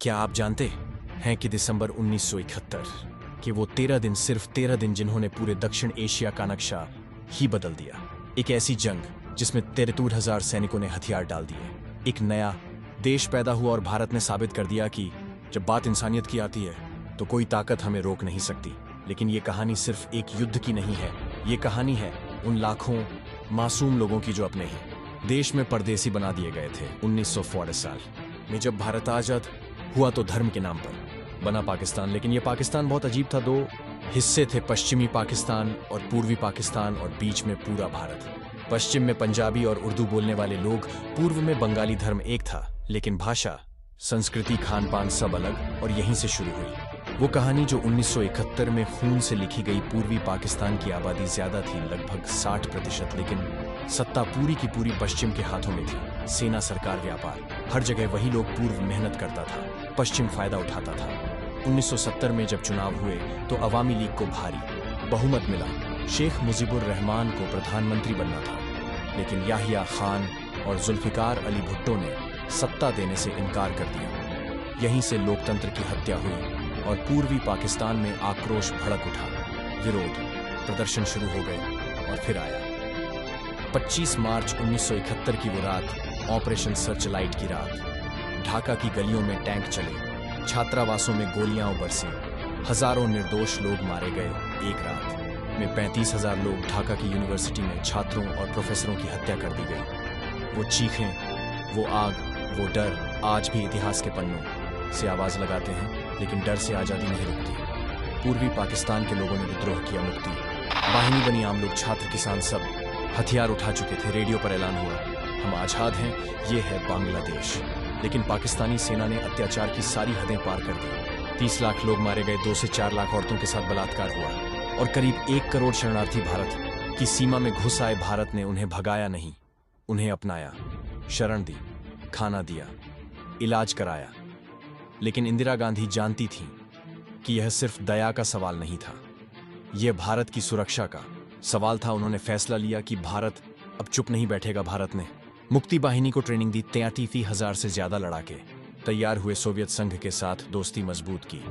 क्या आप जानते हैं कि दिसंबर 1971 के वो 13 दिन, सिर्फ 13 दिन, जिन्होंने पूरे दक्षिण एशिया का नक्शा ही बदल दिया। एक ऐसी जंग जिसमें 73,000 सैनिकों ने हथियार डाल दिए। एक नया देश पैदा हुआ और भारत ने साबित कर दिया कि जब बात इंसानियत की आती है तो कोई ताकत हमें रोक नहीं सकती। लेकिन ये कहानी सिर्फ एक युद्ध की नहीं है, ये कहानी है उन लाखों मासूम लोगों की जो अपने ही देश में परदेसी बना दिए गए थे। 1940 साल में जब भारत आजाद हुआ तो धर्म के नाम पर बना पाकिस्तान। लेकिन यह पाकिस्तान बहुत अजीब था। 2 हिस्से थे, पश्चिमी पाकिस्तान और पूर्वी पाकिस्तान, और बीच में पूरा भारत। पश्चिम में पंजाबी और उर्दू बोलने वाले लोग, पूर्व में बंगाली। धर्म एक था लेकिन भाषा, संस्कृति, खान पान सब अलग, और यहीं से शुरू हुई वो कहानी जो 1971 में खून से लिखी गई। पूर्वी पाकिस्तान की आबादी ज्यादा थी, लगभग 60%, लेकिन सत्ता पूरी की पूरी पश्चिम के हाथों में थी। सेना, सरकार, व्यापार, हर जगह वही लोग। पूर्व मेहनत करता था, पश्चिम फायदा उठाता था। 1970 में जब चुनाव हुए तो अवामी लीग को भारी बहुमत मिला। शेख मुजीबुर रहमान को प्रधानमंत्री बनना था, लेकिन याहिया खान और जुल्फिकार अली भुट्टो ने सत्ता देने से इनकार कर दिया। यहीं से लोकतंत्र की हत्या हुई और पूर्वी पाकिस्तान में आक्रोश भड़क उठा। विरोध प्रदर्शन शुरू हो गए और फिर आया 25 मार्च 1971 की वो रात, ऑपरेशन सर्चलाइट की रात। ढाका की गलियों में टैंक चले, छात्रावासों में गोलियां बरसी, हजारों निर्दोष लोग मारे गए। एक रात में 35,000 लोग, ढाका की यूनिवर्सिटी में छात्रों और प्रोफेसरों की हत्या कर दी गई। वो चीखें, वो आग, वो डर आज भी इतिहास के पन्नों से आवाज लगाते हैं। लेकिन डर से आजादी नहीं रुकती। पूर्वी पाकिस्तान के लोगों ने विद्रोह किया, मुक्ति वाहिनी बनी। आम लोग, छात्र, किसान सब हथियार उठा चुके थे। रेडियो पर ऐलान हुआ, हम आजाद हैं, ये है बांग्लादेश। लेकिन पाकिस्तानी सेना ने अत्याचार की सारी हदें पार कर दी। 30 लाख लोग मारे गए, 2 से 4 लाख औरतों के साथ बलात्कार हुआ, और करीब 1 करोड़ शरणार्थी भारत की सीमा में घुस आए। भारत ने उन्हें भगाया नहीं, उन्हें अपनाया, शरण दी, खाना दिया, इलाज कराया। लेकिन इंदिरा गांधी जानती थीं कि यह सिर्फ दया का सवाल नहीं था, यह भारत की सुरक्षा का सवाल था। उन्होंने फैसला लिया कि भारत अब चुप नहीं बैठेगा। भारत ने मुक्ति वाहिनी को ट्रेनिंग दी, 33,000 से ज्यादा लड़ाके तैयार हुए। सोवियत संघ के साथ दोस्ती मजबूत की।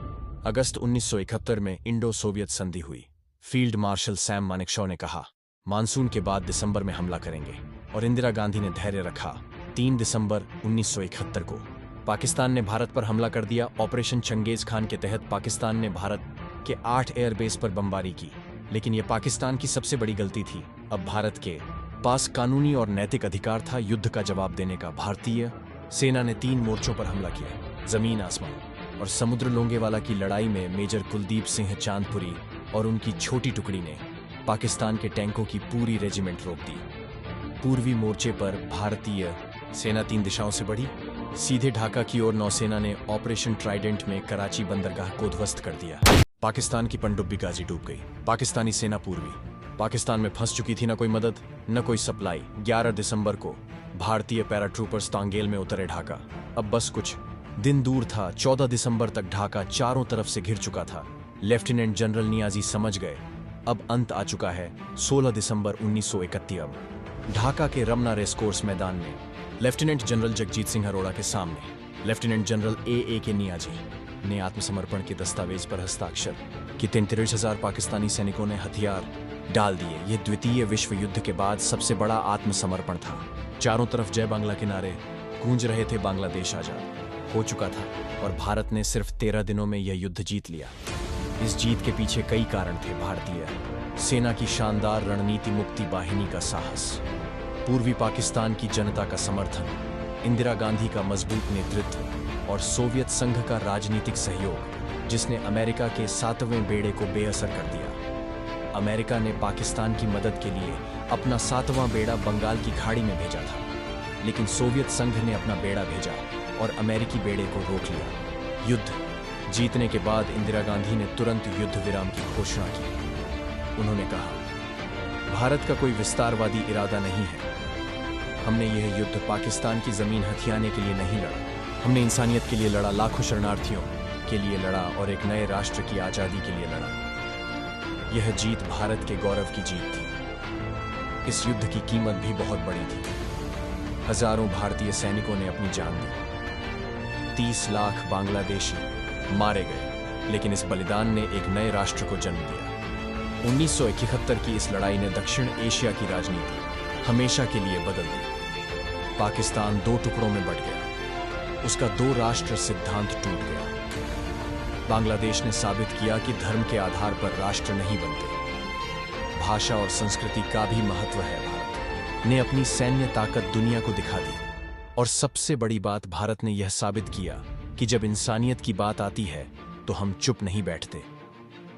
अगस्त 1971 में इंडो सोवियत संधि हुई। फील्ड मार्शल सैम मानेकशॉ ने कहा, मानसून के बाद दिसंबर में हमला करेंगे, और इंदिरा गांधी ने धैर्य रखा। 3 दिसंबर 1971 को पाकिस्तान ने भारत पर हमला कर दिया। ऑपरेशन चंगेज खान के तहत पाकिस्तान ने भारत के 8 एयरबेस पर बमबारी की। लेकिन यह पाकिस्तान की सबसे बड़ी गलती थी। अब भारत के पास कानूनी और नैतिक अधिकार था युद्ध का जवाब देने का। भारतीय सेना ने 3 मोर्चों पर हमला किया, जमीन, आसमान और समुद्र। लोंगेवाला की लड़ाई में मेजर कुलदीप सिंह चांदपुरी और उनकी छोटी टुकड़ी ने पाकिस्तान के टैंकों की पूरी रेजिमेंट रोक दी। पूर्वी मोर्चे पर भारतीय सेना 3 दिशाओं से बढ़ी। सीधे ढाका की ओर नौसेना ने ऑपरेशन ट्राइडेंट में कराची बंदरगाह को ध्वस्त कर दिया। पाकिस्तान की पनडुब्बी गाजी डूब गई। पाकिस्तानी सेना पूर्वी पाकिस्तान में फंस चुकी थी। न कोई मदद, न कोई सप्लाई। 11 दिसंबर को भारतीय पैराट्रूपर्स तांगेल में उतरे। ढाका अब बस कुछ दिन दूर था। 14 दिसंबर तक ढाका चारों तरफ से घिर चुका था। लेफ्टिनेंट जनरल नियाजी समझ गए अब अंत आ चुका है। 16 दिसंबर 1931 अब ढाका के रमना रेसकोर्स मैदान में लेफ्टिनेंट जनरल जगजीत सिंह अरोड़ा के सामने लेफ्टिनेंट जनरल ए के नियाजी ने आत्मसमर्पण के दस्तावेज पर हस्ताक्षर कि 33,000 पाकिस्तानी सैनिकों ने हथियार डाल दिए। ये द्वितीय विश्व युद्ध के बाद सबसे बड़ा आत्मसमर्पण था। चारों तरफ जय बांग्ला के नारे गूंज रहे थे। बांग्लादेश आजाद हो चुका था और भारत ने सिर्फ 13 दिनों में यह युद्ध जीत लिया। इस जीत के पीछे कई कारण थे। भारतीय सेना की शानदार रणनीति, मुक्ति वाहिनी का साहस, पूर्वी पाकिस्तान की जनता का समर्थन, इंदिरा गांधी का मजबूत नेतृत्व और सोवियत संघ का राजनीतिक सहयोग, जिसने अमेरिका के 7वें बेड़े को बेअसर कर दिया। अमेरिका ने पाकिस्तान की मदद के लिए अपना 7वां बेड़ा बंगाल की खाड़ी में भेजा था, लेकिन सोवियत संघ ने अपना बेड़ा भेजा और अमेरिकी बेड़े को रोक लिया। युद्ध जीतने के बाद इंदिरा गांधी ने तुरंत युद्ध विराम की घोषणा की। उन्होंने कहा, भारत का कोई विस्तारवादी इरादा नहीं है। हमने यह युद्ध पाकिस्तान की जमीन हथियाने के लिए नहीं लड़ा, हमने इंसानियत के लिए लड़ा, लाखों शरणार्थियों के लिए लड़ा और एक नए राष्ट्र की आजादी के लिए लड़ा। यह जीत भारत के गौरव की जीत थी। इस युद्ध की कीमत भी बहुत बड़ी थी। हजारों भारतीय सैनिकों ने अपनी जान दी। 30 लाख बांग्लादेशी मारे गए, लेकिन इस बलिदान ने एक नए राष्ट्र को जन्म दिया। 1971 की इस लड़ाई ने दक्षिण एशिया की राजनीति हमेशा के लिए बदल दी। पाकिस्तान 2 टुकड़ों में बंट गया, उसका 2 राष्ट्र सिद्धांत टूट गया। बांग्लादेश ने साबित किया कि धर्म के आधार पर राष्ट्र नहीं बनते। भाषा और संस्कृति का भी महत्व है। भारत ने अपनी सैन्य ताकत दुनिया को दिखा दी, और सबसे बड़ी बात, भारत ने यह साबित किया कि जब इंसानियत की बात आती है तो हम चुप नहीं बैठते।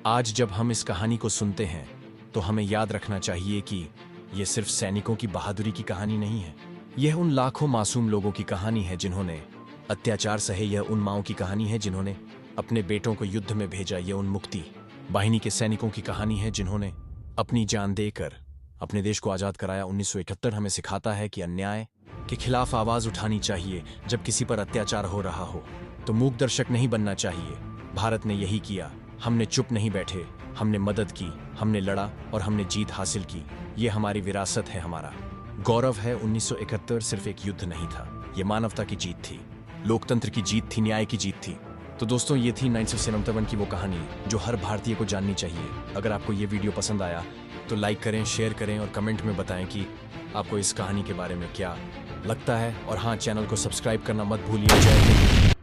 आज जब हम इस कहानी को सुनते हैं तो हमें याद रखना चाहिए कि यह सिर्फ सैनिकों की बहादुरी की कहानी नहीं है, यह उन लाखों मासूम लोगों की कहानी है जिन्होंने अत्याचार सहे, यह उन माओं की कहानी है जिन्होंने अपने बेटों को युद्ध में भेजा, यह उन मुक्ति बाहिनी के सैनिकों की कहानी है जिन्होंने अपनी जान देकर अपने देश को आजाद कराया। 1971 हमें सिखाता है कि अन्याय के खिलाफ आवाज उठानी चाहिए। जब किसी पर अत्याचार हो रहा हो तो मूक दर्शक नहीं बनना चाहिए। भारत ने यही किया। हमने चुप नहीं बैठे, हमने मदद की, हमने लड़ा और हमने जीत हासिल की। ये हमारी विरासत है, हमारा गौरव है। 1971 सिर्फ एक युद्ध नहीं था, ये मानवता की जीत थी, लोकतंत्र की जीत थी, न्याय की जीत थी। तो दोस्तों, ये थी 9/11 की वो कहानी जो हर भारतीय को जाननी चाहिए। अगर आपको ये वीडियो पसंद आया तो लाइक करें, शेयर करें और कमेंट में बताएं कि आपको इस कहानी के बारे में क्या लगता है। और हाँ, चैनल को सब्सक्राइब करना मत भूलिए। जय हिंद।